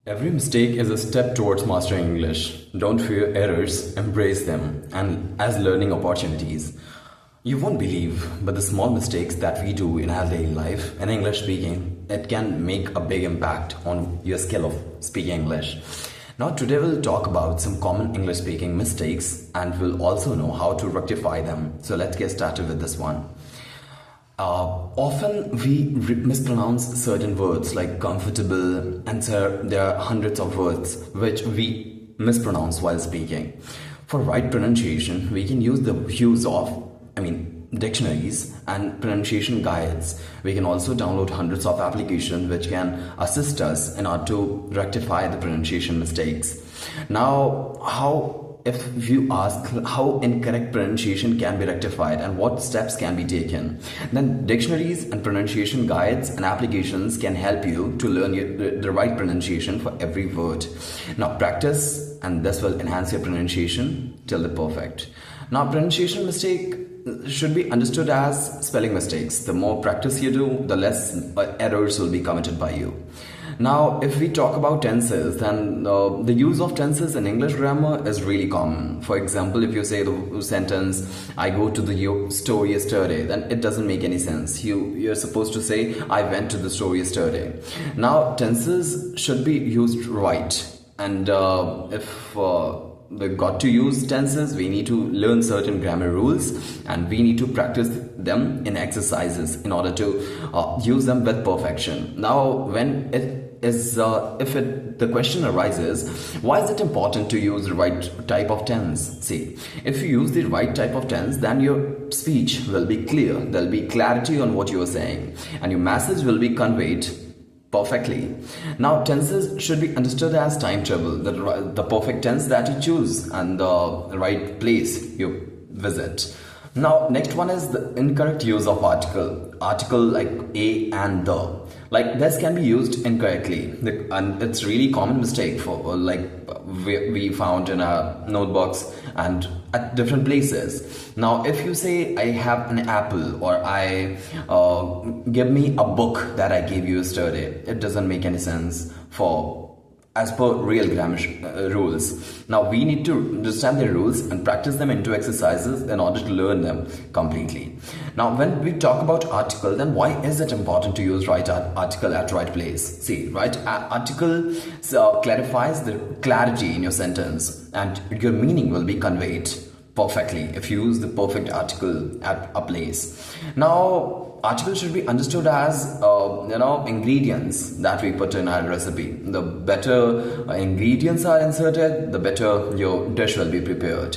Every mistake is a step towards mastering English. Don't fear errors, embrace them, and as learning opportunities. You won't believe, but the small mistakes that we do in our daily life in English speaking, it can make a big impact on your skill of speaking English. Now, today we'll talk about some common English speaking mistakes and we'll also know how to rectify them. So, let's get started with this one. Often we mispronounce certain words like comfortable, and so there are hundreds of words which we mispronounce while speaking. For right pronunciation, we can use the use of, dictionaries and pronunciation guides. We can also download hundreds of applications which can assist us in order to rectify the pronunciation mistakes. Now, if you ask how incorrect pronunciation can be rectified and what steps can be taken, then dictionaries and pronunciation guides and applications can help you to learn the right pronunciation for every word. Now practice, and this will enhance your pronunciation till the perfect. Now, pronunciation mistake should be understood as spelling mistakes. The more practice you do, the less errors will be committed by you. Now, if we talk about tenses, then the use of tenses in English grammar is really common. For example, if you say the sentence, I go to the store yesterday, then it doesn't make any sense. You're supposed to say, I went to the store yesterday. Now, tenses should be used right. And if we got to use tenses, we need to learn certain grammar rules and we need to practice them in exercises in order to use them with perfection. Now, when the question arises, why is it important to use the right type of tense? See, if you use the right type of tense, then your speech will be clear. There'll be clarity on what you are saying and your message will be conveyed perfectly. Now, tenses should be understood as timetable, the perfect tense that you choose and the right place you visit. Now, next one is the incorrect use of article like a and the. Like, this can be used incorrectly, and it's really common mistake for we found in our notebooks and at different places. Now, if you say I have an apple or I give me a book that I gave you yesterday, it doesn't make any sense as per real grammar rules. Now, we need to understand the rules and practice them into exercises in order to learn them completely. Now, when we talk about article, then why is it important to use right article at right place? See, right article clarifies the clarity in your sentence and your meaning will be conveyed perfectly if you use the perfect article at a place. Now, article should be understood as ingredients that we put in our recipe. The better ingredients are inserted, the better your dish will be prepared.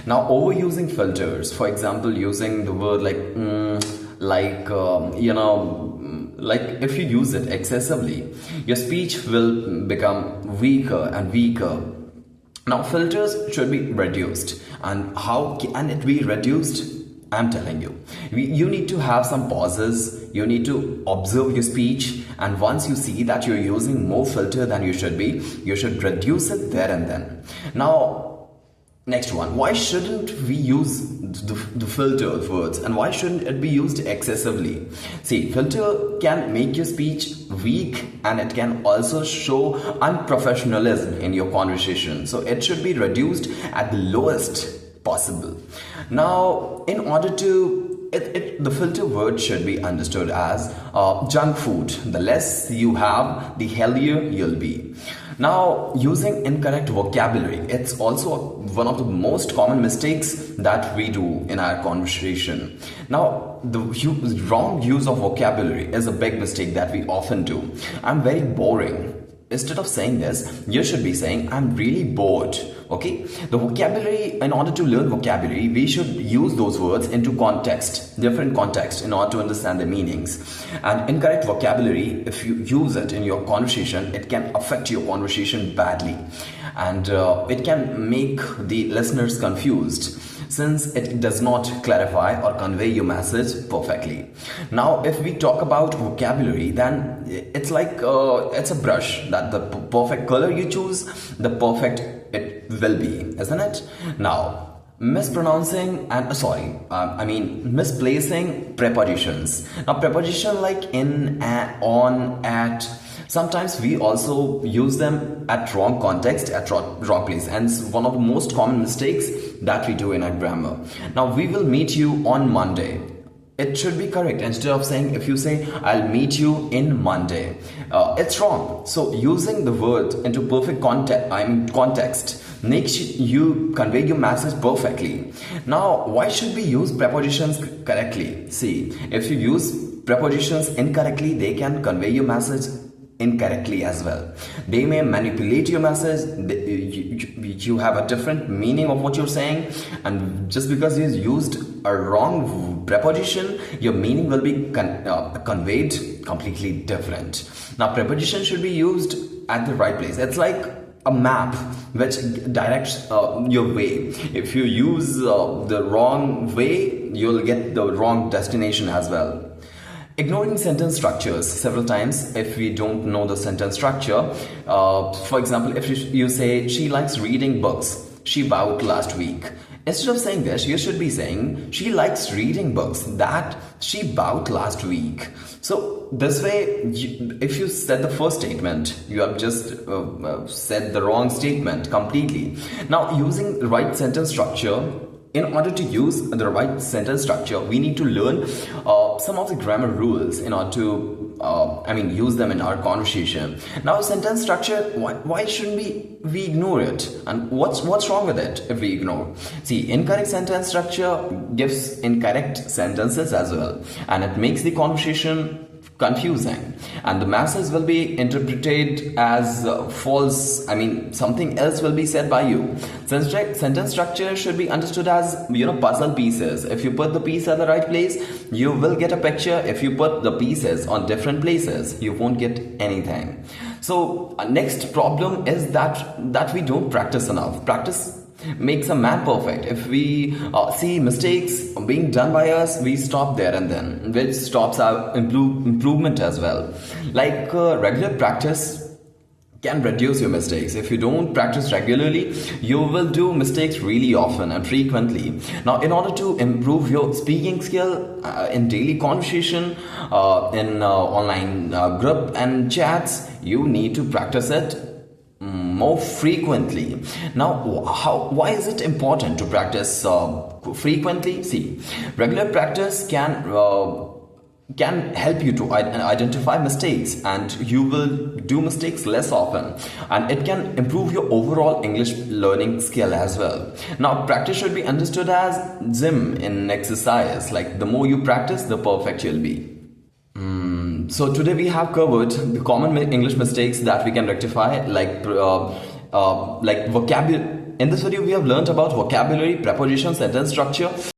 Now, overusing filters, for example, using the word like if you use it excessively, your speech will become weaker and weaker. Now, filters should be reduced. And how can it be reduced? I'm telling you, you need to have some pauses, you need to observe your speech, and once you see that you're using more filter than you should be, you should reduce it there and then. Now, next one, why shouldn't we use the filtered words and why shouldn't it be used excessively? See, filter can make your speech weak and it can also show unprofessionalism in your conversation. So it should be reduced at the lowest possible. Now, in order to the filter word should be understood as junk food. The less you have, the healthier you'll be. Now, using incorrect vocabulary, it's also one of the most common mistakes that we do in our conversation. Now, the wrong use of vocabulary is a big mistake that we often do. I'm very boring. Instead of saying this, you should be saying, I'm really bored. Okay? The vocabulary, in order to learn vocabulary, we should use those words into different context in order to understand the meanings. And incorrect vocabulary, if you use it in your conversation, it can affect your conversation badly. And it can make the listeners confused, since it does not clarify or convey your message perfectly. Now, if we talk about vocabulary, then it's like it's a brush that the perfect color you choose, the perfect it will be, isn't it? Now, misplacing prepositions. Now, preposition like in, on, at, Sometimes we also use them at wrong context, at wrong place, and it's one of the most common mistakes that we do in our grammar. Now, we will meet you on Monday. It should be correct. Instead of saying, if you say, I'll meet you in Monday, it's wrong. So using the word into perfect context makes you convey your message perfectly. Now, why should we use prepositions correctly? See, if you use prepositions incorrectly, they can convey your message incorrectly as well. They may manipulate your message. You have a different meaning of what you're saying, and just because you used a wrong preposition, your meaning will be conveyed completely different. Now, preposition should be used at the right place. It's like a map which directs your way. If you use the wrong way, you'll get the wrong destination as well. Ignoring sentence structures several times if we don't know the sentence structure. For example, if you say, she likes reading books, she bought last week. Instead of saying this, you should be saying, she likes reading books that she bought last week. So this way, if you said the first statement, you have just said the wrong statement completely. Now, using the right sentence structure, in order to use the right sentence structure, we need to learn some of the grammar rules in order to use them in our conversation. Now, sentence structure, why shouldn't we ignore it? And what's wrong with it if we ignore? See, incorrect sentence structure gives incorrect sentences as well, and it makes the conversation confusing, and the message will be interpreted as false. Something else will be said by you. Sentence structure should be understood as puzzle pieces. If you put the piece at the right place, you will get a picture. If you put the pieces on different places, you won't get anything. So next problem is that we don't practice enough. Practice makes a man perfect. If we see mistakes being done by us, we stop there and then, which stops our improvement as well. Like regular practice can reduce your mistakes. If you don't practice regularly, you will do mistakes really often and frequently. Now, in order to improve your speaking skill in daily conversation, in online group and chats, you need to practice it more frequently. Now, why is it important to practice frequently? See, regular practice can help you to identify mistakes, and you will do mistakes less often, and it can improve your overall English learning skill as well. Now, practice should be understood as gym in exercise. Like, the more you practice, the perfect you'll be. So today we have covered the common English mistakes that we can rectify, like vocabulary. In this video, we have learned about vocabulary, preposition, sentence structure.